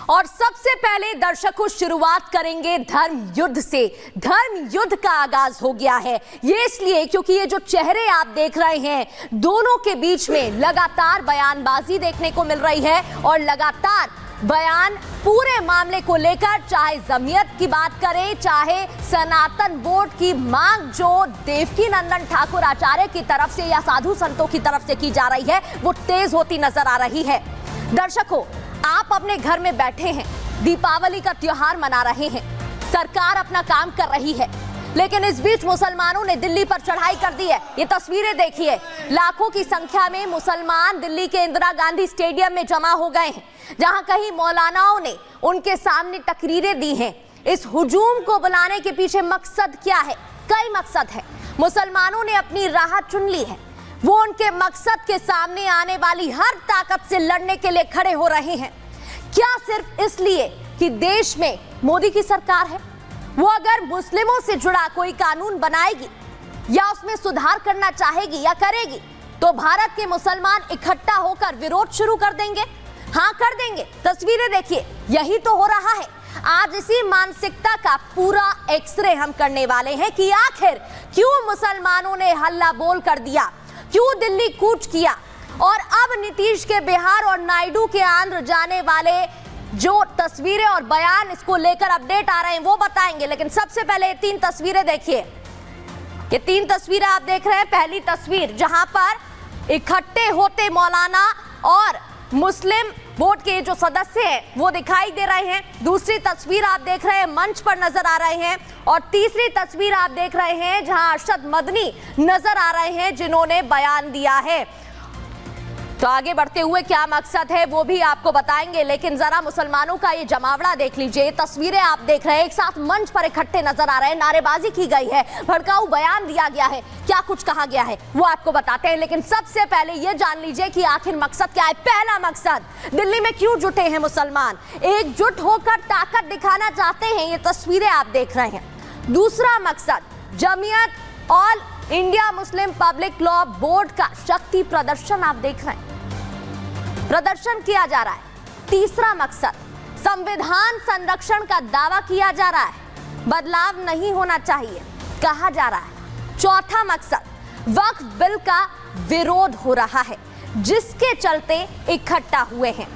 और सबसे पहले दर्शकों शुरुआत करेंगे धर्म युद्ध से। धर्म युद्ध का आगाज हो गया है, ये इसलिए क्योंकि ये जो चेहरे आप देख रहे हैं, दोनों के बीच में लगातार बयानबाजी देखने को मिल रही है और लगातार बयान पूरे मामले को लेकर, चाहे जमीयत की बात करें, चाहे सनातन बोर्ड की मांग जो देवकी नंदन ठाकुर आचार्य की तरफ से या साधु संतों की तरफ से की जा रही है, वो तेज होती नजर आ रही है। दर्शकों, आप अपने घर में बैठे हैं, दीपावली का त्योहार मना रहे हैं, सरकार अपना काम कर रही है, लेकिन इस बीच मुसलमानों ने दिल्ली पर चढ़ाई कर दी है। ये तस्वीरें देखिए, लाखों की संख्या में मुसलमान दिल्ली के इंदिरा गांधी स्टेडियम में जमा हो गए हैं, जहां कई मौलानाओं ने उनके सामने तकरीरें दी हैं। इस हुजूम को बुलाने के पीछे मकसद क्या है? कई मकसद है। मुसलमानों ने अपनी राह चुन ली है, वो उनके मकसद के सामने आने वाली हर ताकत से लड़ने के लिए खड़े हो रहे हैं। क्या सिर्फ इसलिए कि देश में मोदी की सरकार है? वो अगर मुस्लिमों से जुड़ा कोई कानून बनाएगी या उसमें सुधार करना चाहेगी या करेगी, तो भारत के मुसलमान इकट्ठा होकर विरोध शुरू कर देंगे। हाँ, कर देंगे। तस्वीरें देखिए, यही तो हो रहा है। आज इसी मानसिकता का पूरा एक्सरे हम करने वाले हैं कि आखिर क्यों मुसलमानों ने हल्ला बोल कर दिया, क्यों दिल्ली कूच किया, और अब नीतीश के बिहार और नायडू के आंध्र जाने वाले जो तस्वीरें और बयान इसको लेकर अपडेट आ रहे हैं, वो बताएंगे। लेकिन सबसे पहले 3 तस्वीरें देखिए। ये 3 तस्वीरें आप देख रहे हैं। पहली तस्वीर जहां पर इकट्ठे होते मौलाना और मुस्लिम बोर्ड के जो सदस्य हैं वो दिखाई दे रहे हैं। दूसरी तस्वीर आप देख रहे हैं, मंच पर नजर आ रहे हैं। और तीसरी तस्वीर आप देख रहे हैं जहां अरशद मदनी नजर आ रहे हैं, जिन्होंने बयान दिया है। तो आगे बढ़ते हुए क्या मकसद है वो भी आपको बताएंगे, लेकिन जरा मुसलमानों का ये जमावड़ा देख लीजिए। तस्वीरें आप देख रहे हैं, एक साथ मंच पर इकट्ठे नजर आ रहे हैं, नारेबाजी की गई है, भड़काऊ बयान दिया गया है, क्या कुछ कहा गया है वो आपको बताते हैं। लेकिन सबसे पहले ये जान लीजिए कि आखिर मकसद क्या है। पहला मकसद, दिल्ली में क्यों जुटे हैं मुसलमान? एकजुट होकर ताकत दिखाना चाहते हैं, ये तस्वीरें आप देख रहे हैं। दूसरा मकसद, Jamiat all India Muslim public law board का शक्ति प्रदर्शन आप देख रहे हैं, प्रदर्शन किया जा रहा है। तीसरा मकसद, संविधान संरक्षण का दावा किया जा रहा है, बदलाव नहीं होना चाहिए कहा जा रहा है। चौथा मकसद, वक्फ बिल का विरोध हो रहा है, जिसके चलते इकट्ठा हुए हैं।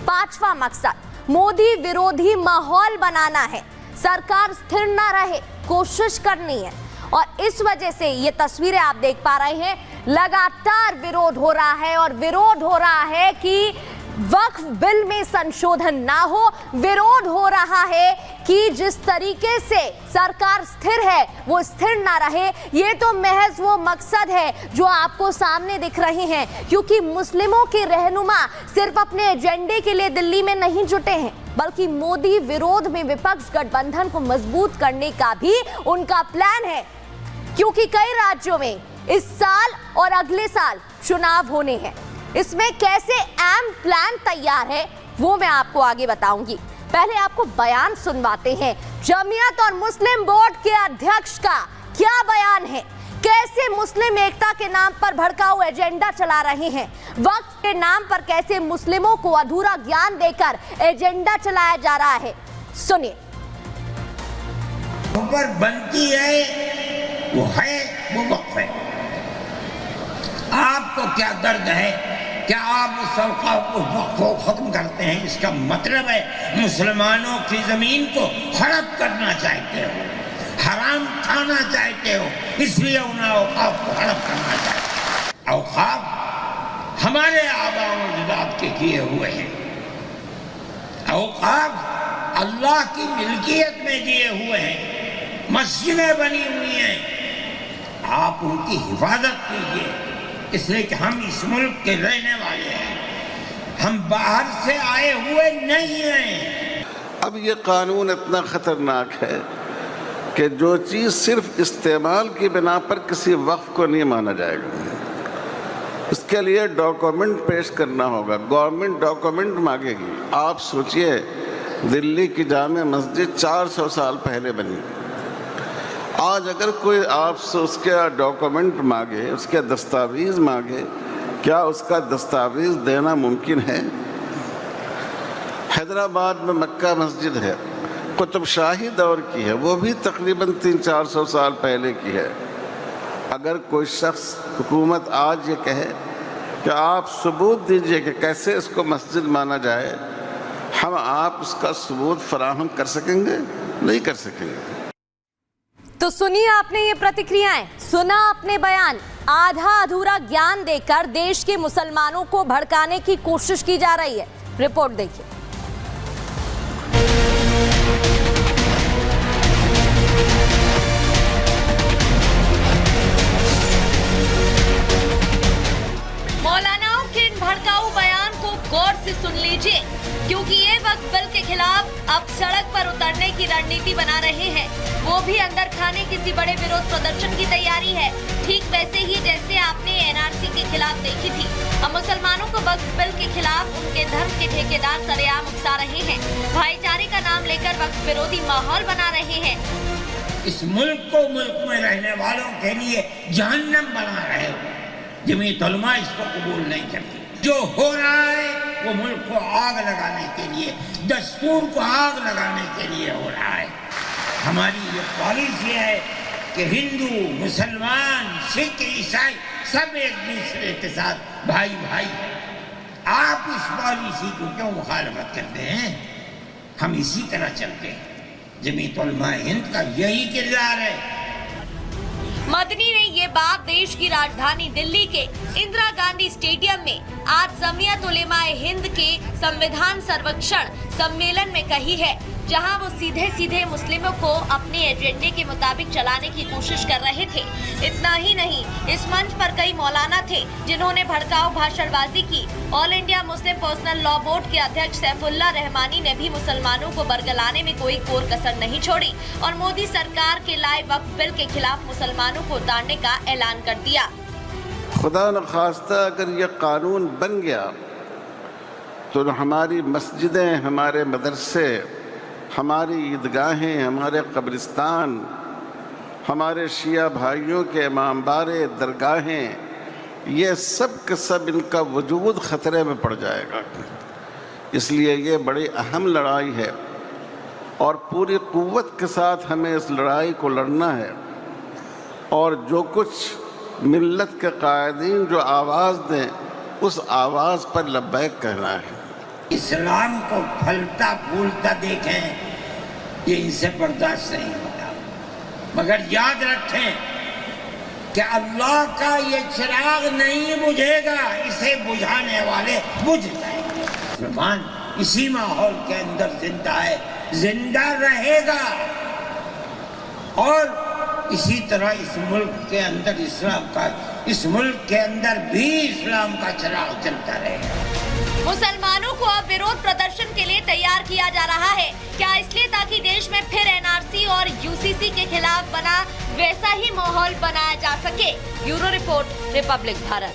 पांचवा मकसद, मोदी विरोधी माहौल बनाना है, सरकार स्थिर ना रहे कोशिश करनी है। और इस वजह से ये तस्वीरें आप देख पा रहे हैं, लगातार विरोध हो रहा है, और विरोध हो रहा है कि वक्फ बिल में संशोधन ना हो। विरोध हो रहा है कि जिस तरीके से सरकार स्थिर है वो स्थिर ना रहे। ये तो महज वो मकसद है जो आपको सामने दिख रहे हैं, क्योंकि मुस्लिमों के रहनुमा सिर्फ अपने एजेंडे के लिए दिल्ली में नहीं जुटे हैं, बल्कि मोदी विरोध में विपक्ष गठबंधन को मजबूत करने का भी उनका प्लान है। क्योंकि कई राज्यों में इस साल और अगले साल चुनाव होने हैं। इसमें कैसे एम प्लान तैयार है वो मैं आपको आगे बताऊंगी। पहले आपको बयान सुनवाते हैं जमीयत और मुस्लिम बोर्ड के अध्यक्ष का। क्या बयान है? कैसे मुस्लिम एकता के नाम पर भड़काऊ एजेंडा चला रहे हैं, वक्फ के नाम पर कैसे मुस्लिमों को अधूरा ज्ञान देकर एजेंडा चलाया जा रहा है, सुनिए। ऊपर बनती है वो वक्फ है। आपको क्या दर्द है? क्या आप उस वक्फ को खत्म करते हैं? इसका मतलब है मुसलमानों की जमीन को हड़प करना चाहते हो, हराम खाना चाहते हो, इसलिए उन औकाफ को हड़प करना चाहते हो। औकाफ हमारे आबाओं अजदाद के किए हुए हैं। औकाफ अल्लाह की मिल्कियत में दिए हुए हैं, मस्जिदें बनी हुई हैं, आप उनकी हिफाजत कीजिए, इसलिए कि हम इस मुल्क के रहने वाले हैं, हम बाहर से आए हुए नहीं हैं। अब ये कानून इतना ख़तरनाक है कि जो चीज़ सिर्फ इस्तेमाल की बिना पर किसी वक्फ को नहीं माना जाएगा, उसके लिए डॉक्यूमेंट पेश करना होगा, गवर्नमेंट डॉक्यूमेंट मांगेगी। आप सोचिए, दिल्ली की जामे मस्जिद 400 साल पहले बनी। आज अगर कोई आपसे उसके डॉक्यूमेंट मांगे, उसके दस्तावेज़ मांगे, क्या उसका दस्तावेज़ देना मुमकिन है? हैदराबाद में मक्का मस्जिद है, कुतुब शाही दौर की है, वो भी तकरीबन 300-400 साल पहले की है। अगर कोई शख्स, हुकूमत आज ये कहे कि आप सबूत दीजिए कि कैसे इसको मस्जिद माना जाए, हम आप उसका सबूत फराहम कर सकेंगे? नहीं कर सकेंगे। तो सुनिए आपने ये प्रतिक्रियाएं, सुना आपने बयान। आधा अधूरा ज्ञान देकर देश के मुसलमानों को भड़काने की कोशिश की जा रही है। रिपोर्ट देखिए। मौलानाओं के इन भड़काऊ बयान को गौर से सुन लीजिए, क्योंकि ये वक्त बिल के खिलाफ अब सड़क पर उतरने की रणनीति बना रहे हैं। वो भी अंदर खाने किसी बड़े विरोध प्रदर्शन की तैयारी है, ठीक वैसे ही जैसे आपने एनआरसी के खिलाफ देखी थी। अब मुसलमानों को वक्फ बिल के खिलाफ उनके धर्म के ठेकेदार सरेआम उकसा रहे हैं, भाईचारे का नाम लेकर वक्फ विरोधी माहौल बना रहे हैं। इस मुल्क को मुल्क में रहने वालों के लिए जहन्नम बना रहे हो। जमीयत उलमा इसको कबूल नहीं करती। जो हो रहा है वो मुल्क को आग लगाने के लिए, दस्तूर को आग लगाने के लिए हो रहा है। हमारी ये पॉलिसी है कि हिंदू, मुसलमान, सिख, ईसाई सब एक दूसरे के साथ भाई भाई हैं। आप इस पॉलिसी को क्यों मुखालफत करते हैं? हम इसी तरह चलते हैं। जमीयत उलमा हिंद का यही किरदार है। मदनी ने ये बात देश की राजधानी दिल्ली के इंदिरा गांधी स्टेडियम में आज जमीयत उलेमाए हिंद के संविधान सर्वेक्षण सम्मेलन में कही है, जहां वो सीधे सीधे मुस्लिमों को अपने एजेंडे के मुताबिक चलाने की कोशिश कर रहे थे। इतना ही नहीं, इस मंच पर कई मौलाना थे जिन्होंने भड़काऊ भाषणबाजी की। All India Muslim personal law board के अध्यक्ष सैफुल्लाह रहमानी ने भी मुसलमानों को बरगलाने में कोई कोर कसर नहीं छोड़ी और मोदी सरकार के लाए वक्फ बिल के खिलाफ मुसलमानों को उतारने का ऐलान कर दिया। खुदा न खास्ता अगर ये कानून बन गया तो हमारी मस्जिदें, हमारे मदरसे, हमारी ईदगाहें, हमारे कब्रिस्तान, हमारे शिया भाइयों के इमामबारे, दरगाहें, ये सब के सब इनका वजूद ख़तरे में पड़ जाएगा। इसलिए ये बड़ी अहम लड़ाई है और पूरी क़ुव्वत के साथ हमें इस लड़ाई को लड़ना है। और जो कुछ मिल्लत के कायदीन जो आवाज़ दें, उस आवाज़ पर लब्बैक कहना है। इस्लाम को फलता फूलता देखें, ये इनसे बर्दाश्त नहीं होता। मगर याद रखें कि अल्लाह का ये चिराग नहीं बुझेगा, इसे बुझाने वाले बुझ जाएंगे। मुसलमान इसी माहौल के अंदर जिंदा है, जिंदा रहेगा और इसी तरह इस मुल्क के अंदर इस्लाम का, इस मुल्क के अंदर भी इस्लाम का चिराग चलता रहेगा। मुसलमानों को अब विरोध प्रदर्शन के लिए तैयार किया जा रहा है। क्या इसलिए ताकि देश में फिर एनआरसी और यूसीसी के खिलाफ बना वैसा ही माहौल बनाया जा सके। Bureau report, Republic Bharat.